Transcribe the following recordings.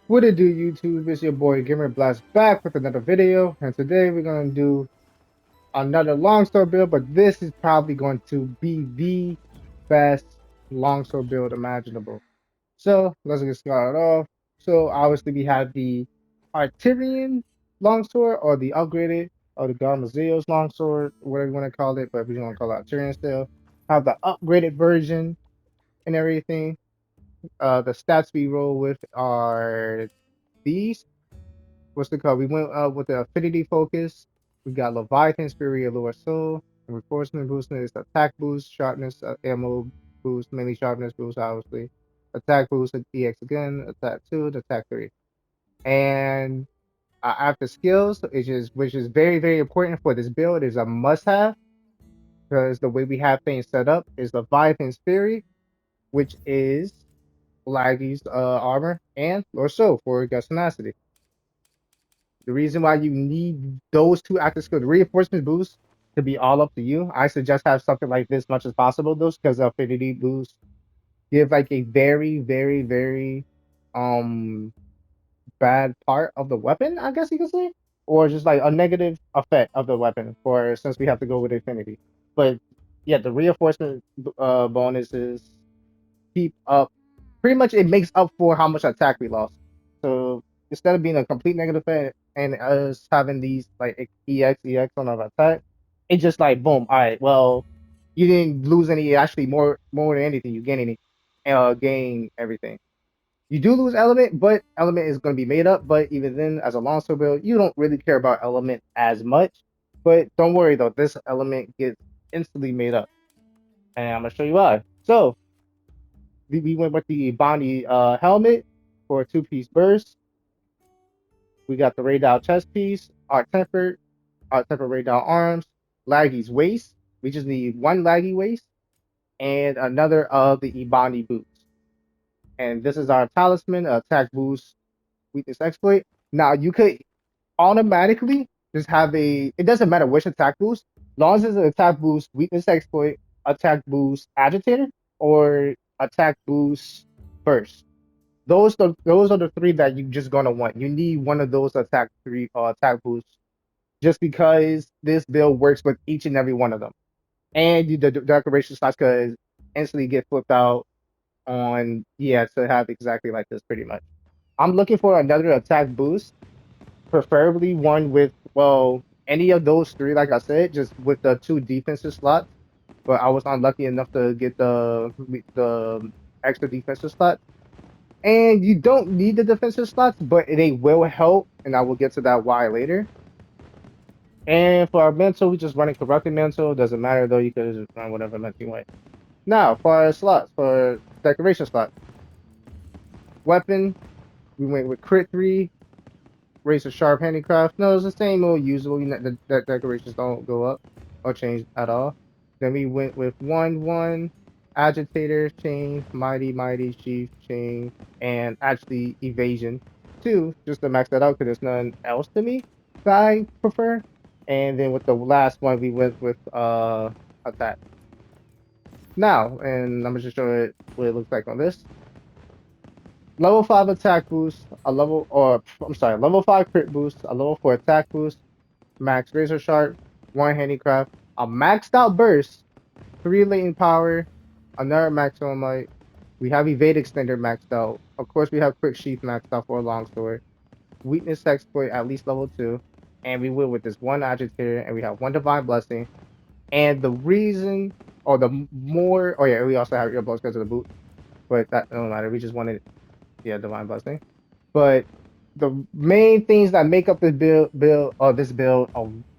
What it do, YouTube? It's your boy Gamer Blast back with another video, and today we're gonna do another longsword build, but this is probably going to be the best longsword build imaginable. So let's get started off. So obviously we have the Arturian longsword or the upgraded or the Garmazeos longsword, whatever you want to call it, but we want to call it Arturian still. Have the upgraded version and everything. The stats we roll with are these. What's the call? We went with the affinity focus. We got Leviathan's Fury, Allure Soul, reinforcement boosting is attack boost, sharpness, ammo boost, mainly sharpness boost, obviously. Attack boost, EX again, attack 2, and attack 3. And after skills, which is very, very important for this build, is a must have because the way we have things set up is Leviathan's Fury, which is Laggy's armor, and Lord Soul for Gust Tenacity. The reason why you need those two active skills, the reinforcement boost, to be all up to you. I suggest have something like this much as possible, those because affinity boost give like a very, very, very um bad part of the weapon, I guess you could say. Or just like a negative effect of the weapon for since we have to go with affinity. But yeah, the reinforcement bonuses keep up pretty much it makes up for how much attack we lost. So instead of being a complete negative effect and us having these like EX on our attack, it just like boom. All right, well, you didn't lose any. Actually, more than anything, you gain everything. You do lose element, but element is going to be made up. But even then, as a longsword build, you don't really care about element as much. But don't worry though, this element gets instantly made up, and I'm gonna show you why. So we went with the Bonnie helmet for a two-piece burst. We got the Raydal chest piece, our tempered Raydal arms, Laggy's waist. We just need one Laggy waist and another of the Ebony boots. And this is our talisman, attack boost, weakness exploit. Now you could automatically just have it doesn't matter which attack boost, long as it's an attack boost, weakness exploit, attack boost agitator, or attack boost burst. Those are the three that you're just gonna want. You need one of those attack boosts just because this build works with each and every one of them. And the decoration slots could instantly get flipped out on to have exactly like this pretty much. I'm looking for another attack boost, preferably one with any of those three, like I said, just with the two defensive slots. But I was unlucky enough to get the extra defensive slot. And you don't need the defensive slots, but they will help, and I will get to that why later. And for our mental, we just running corrupted mental. Doesn't matter though, you could just run whatever mental you want. Now, for our slots, for decoration slot, weapon, we went with crit 3, race of sharp handicraft. No, it's the same old usual. The decorations don't go up or change at all. Then we went with 1 agitator, chain, mighty, chief, chain, and actually evasion 2, just to max that out because there's nothing else to me that I prefer. And then with the last one, we went with attack. Now, and I'm just showing it what it looks like on this. Level 5 attack boost, level 5 crit boost, a level 4 attack boost, max razor sharp, 1 handicraft, a maxed out burst, 3 latent power, another maximum might. We have evade extender maxed out. Of course, we have quick sheath maxed out for a longsword. Weakness exploit at least level 2. And we will with this one agitator, and we have 1 divine blessing. And the reason, or the more, oh yeah, we also have earbuds because of the boot, but that don't matter. We just wanted, yeah, divine blessing. But the main things that make up this build,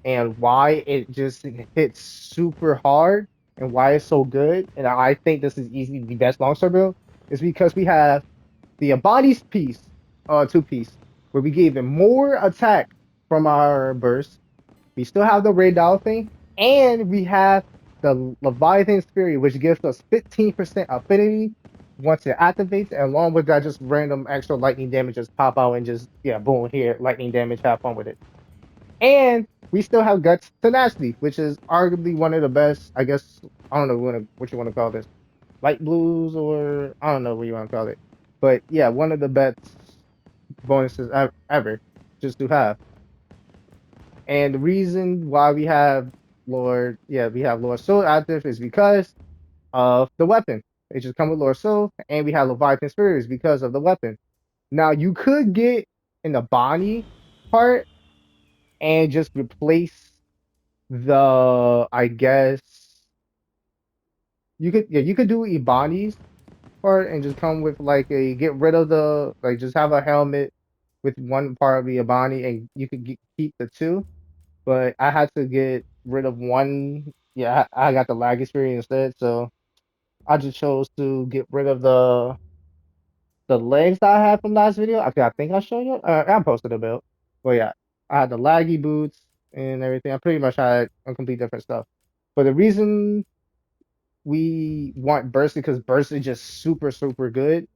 and why it just hits super hard and why it's so good, and I think this is easily the best longsword build, is because we have the Abadi's piece, two piece, where we gave him more attack from our burst. We still have the Raydal thing, and we have the Leviathan's Fury, which gives us 15% affinity once it activates, and along with that, just random extra lightning damage just pop out and just, yeah, boom, here, lightning damage, have fun with it. And we still have Guts Tenacity, which is arguably one of the best, I guess, I don't know what you want to call this, light blues, or I don't know what you want to call it. But yeah, one of the best bonuses ever just to have. And the reason why we have Lord Soul active is because of the weapon. It just come with Lord Soul, and we have Leviathan Spirits because of the weapon. Now you could get in the Bonnie part and just replace the, I guess you could do Ibani's part and just come with like a get rid of the like just have a helmet with one part of the Ibani and you could keep the two. But I had to get rid of one. Yeah, I got the lag experience instead, so I just chose to get rid of the legs that I had from last video. I think I showed you. I posted a build, but yeah, I had the laggy boots and everything. I pretty much had a complete different stuff. But the reason we want burst because burst is just super good.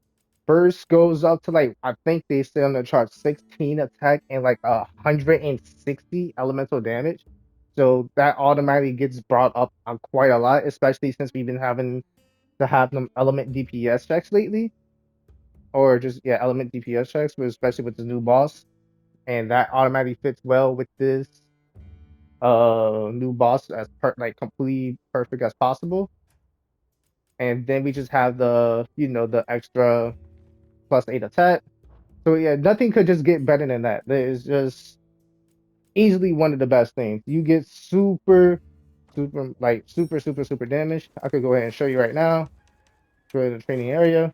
Burst goes up to like I think they say on the chart 16 attack and like 160 elemental damage. So that automatically gets brought up quite a lot, especially since we've been having to have them element DPS checks lately, or just yeah element DPS checks, but especially with the new boss, and that automatically fits well with this new boss as like completely perfect as possible. And then we just have the the extra +8 attack. So yeah, nothing could just get better than that. It's just easily one of the best things. You get super damage. I could go ahead and show you right now. Go to the training area.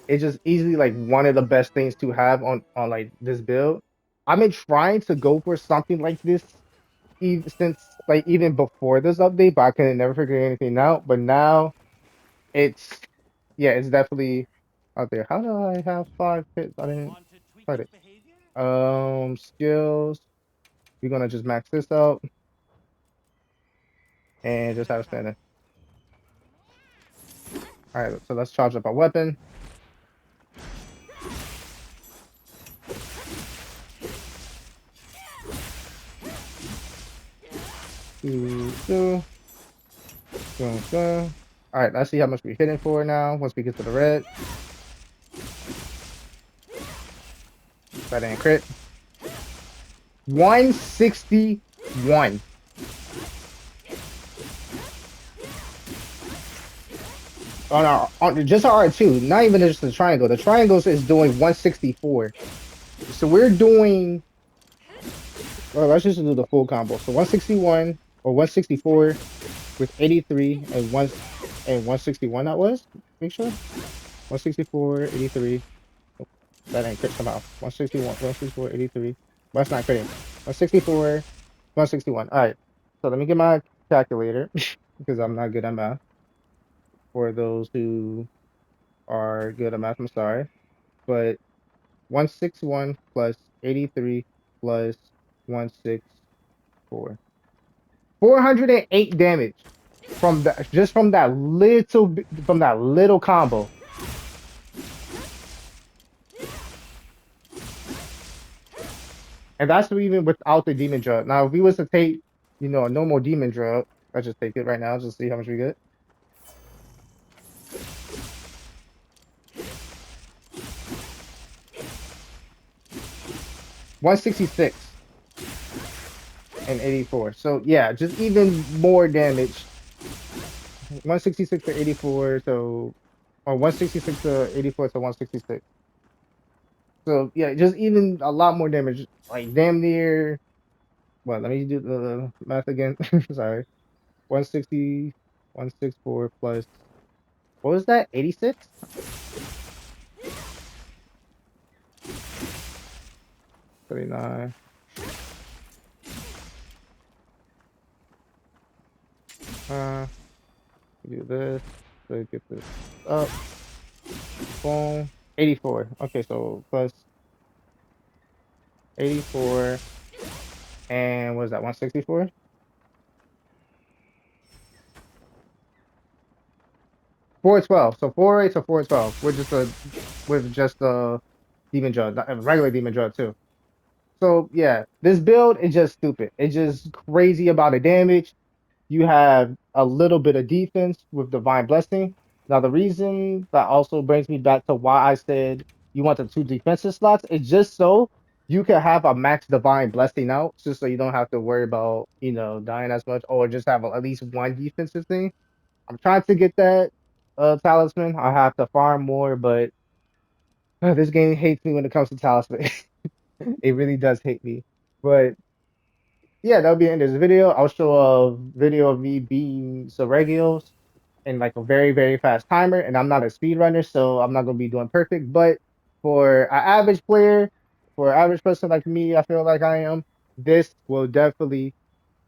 It's just easily like one of the best things to have on like this build. I've been trying to go for something like this even since like even before this update, but I could never figure anything out. But now it's yeah, it's definitely out there. How do I have 5 hits? I didn't find it. Skills. We're gonna just max this out and just have it standing. All right, so let's charge up our weapon. Two. All right, let's see how much we're hitting for now. Once we get to the red, that ain't crit. 161. On just R2, not even just the triangle. The triangles is doing 164. So we're doing. Well, let's just do the full combo. So 161 or 164 with 83 and 161. That was. Make sure. 164, 83. Oh, that ain't crit somehow. 161, 164, 83. But that's not critting. 164, 161. All right. So let me get my calculator because I'm not good at math. For those who are good at math, I'm sorry. But 161 plus 83 plus 164. 408 damage from that just from that little combo. And that's even without the demon drug. Now if we was to take, a normal demon drug, let's just take it right now, just see how much we get. 166 and 84. So yeah, just even more damage. 166 to 84, so or 166 to 84 to 166. So yeah, just even a lot more damage. Like damn near. Well, let me do the math again. Sorry. 160, 164 plus. What was that? 86? 39. Do this. So get this up. Boom. 84. Okay, so plus 84. And what is that? 164? 412. So 408 to 412. With just a demon drug, a regular demon drug too. So yeah, this build is just stupid. It's just crazy about the damage. You have a little bit of defense with Divine Blessing. Now, the reason that also brings me back to why I said you want the two defensive slots is just so you can have a max divine blessing out, just so you don't have to worry about, dying as much, or just have at least one defensive thing. I'm trying to get that talisman. I have to farm more, but this game hates me when it comes to talisman. It really does hate me. But yeah, that'll be the end of this video. I'll show a video of me beating Seregios in like a very, very fast timer. And I'm not a speedrunner, so I'm not gonna be doing perfect. But for an average player, for an average person like me, I feel like I am, this will definitely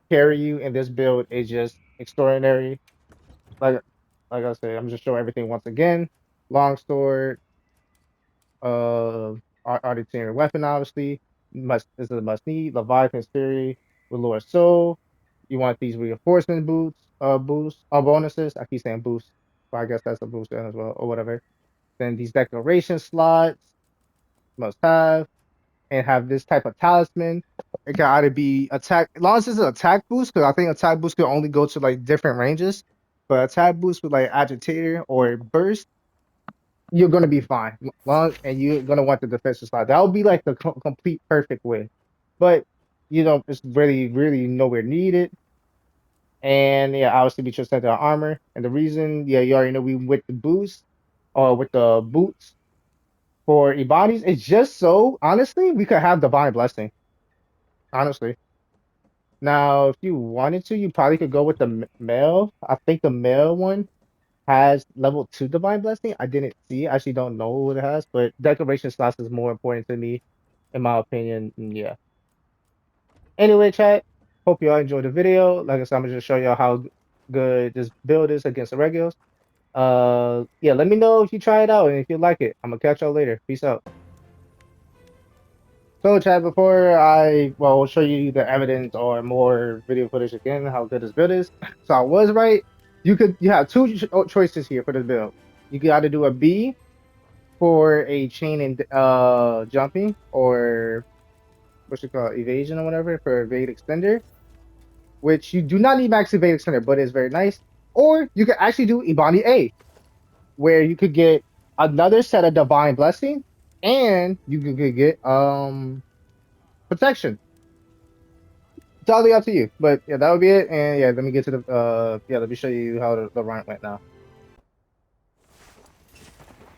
carry you. And this build is just extraordinary. Like like I said, I'm just showing everything once again. Long sword, uh, artillery weapon, obviously. This is a must need. Leviathan's Fury with Lord Soul. You want these reinforcement bonuses. I keep saying boost, but I guess that's a boost then as well, or whatever. Then these declaration slots, must have, and have this type of talisman. It can either be attack, as long as it's an attack boost, because I think attack boost can only go to like different ranges. But attack boost with like agitator or burst, you're gonna be fine. Long and you're gonna want the defensive slot. That would be like the complete perfect win. But it's really, really nowhere needed. And yeah, obviously we just sent our armor. And the reason, yeah, you already know we with the boost or with the boots for Ibanis, it's just so honestly we could have divine blessing. Honestly. Now, if you wanted to, you probably could go with the male. I think the male one has level 2 divine blessing. I didn't see. I actually don't know what it has, but decoration slots is more important to me, in my opinion. Yeah. Anyway, chat. Hope you all enjoyed the video. Like I said, I'm gonna just show y'all how good this build is against the regulars. Yeah, let me know if you try it out and if you like it. I'm gonna catch y'all later. Peace out. So, Chad, before I will show you the evidence or more video footage again, how good this build is. So I was right. You have two choices here for this build. You can either do a B for a chain and jumping, or what's it called, evasion or whatever for evade extender, which you do not need max evade extender, but it's very nice. Or you could actually do Ibani A, where you could get another set of divine blessing, and you could get protection. Totally up to you. But yeah, that would be it. And yeah, let me get to the let me show you how the run went now.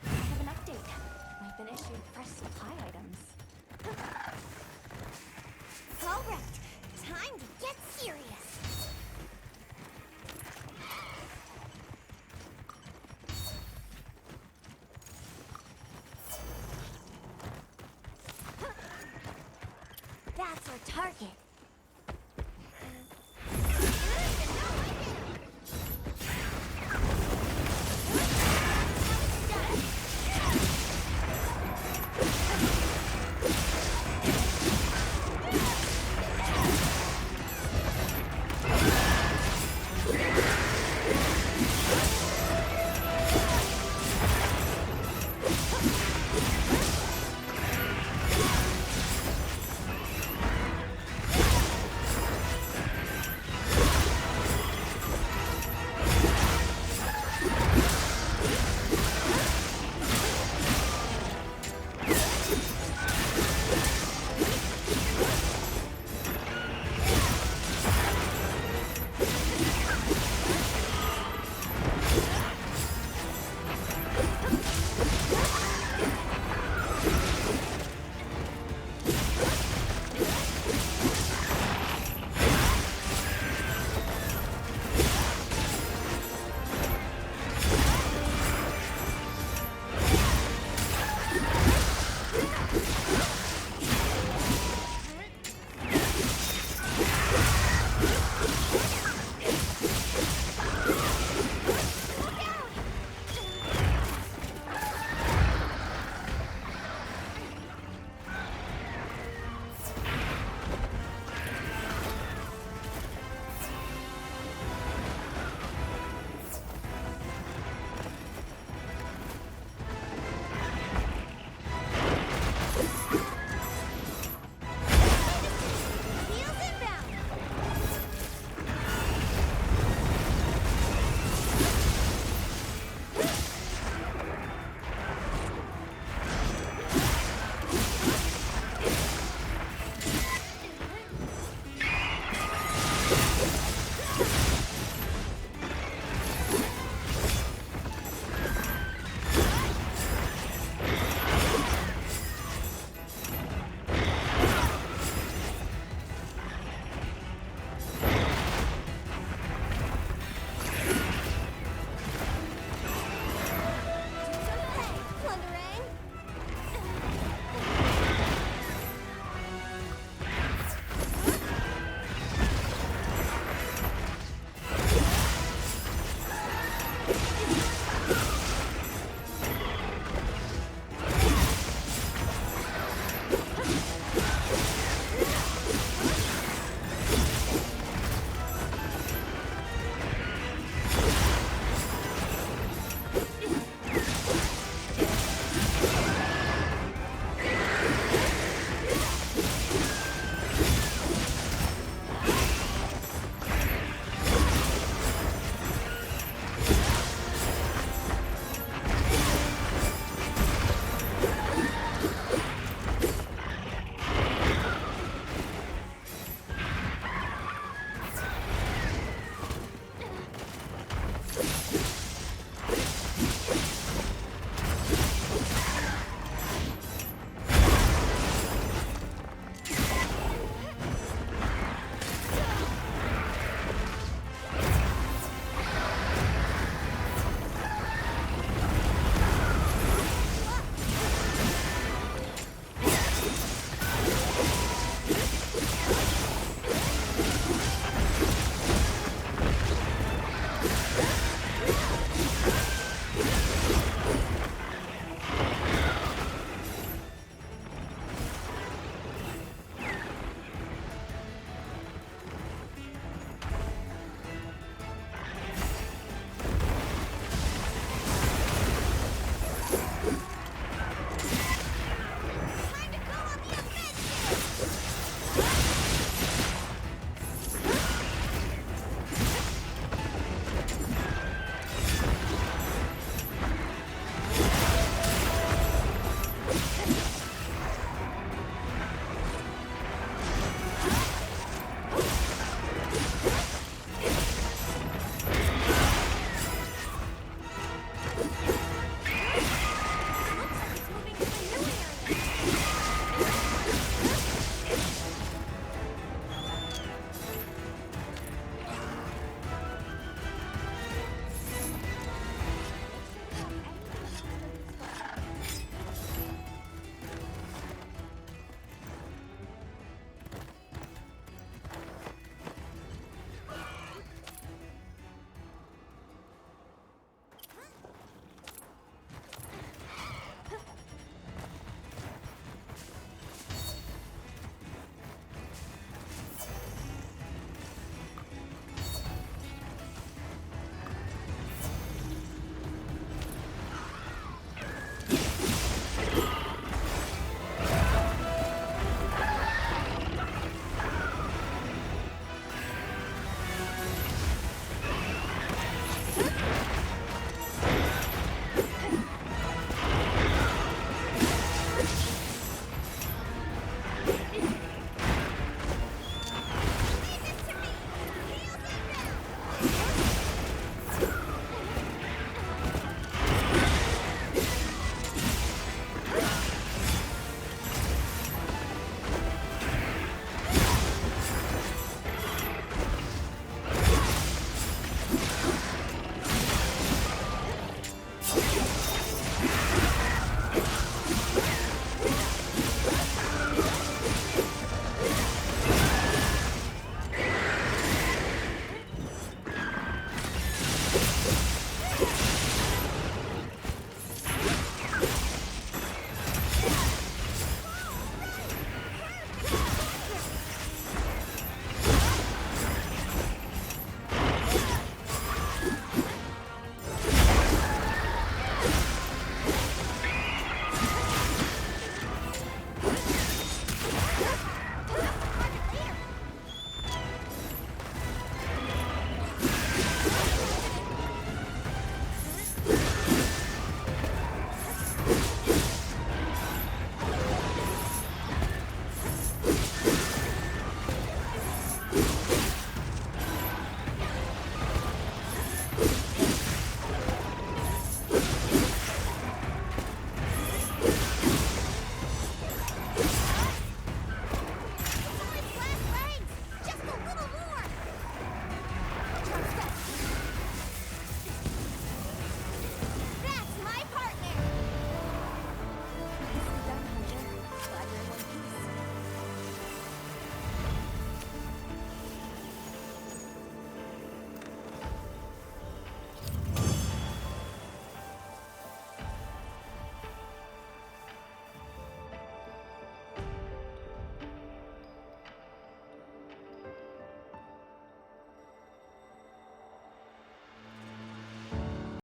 I have an update. I've been issued fresh supply items. All right, time to get serious. That's our target.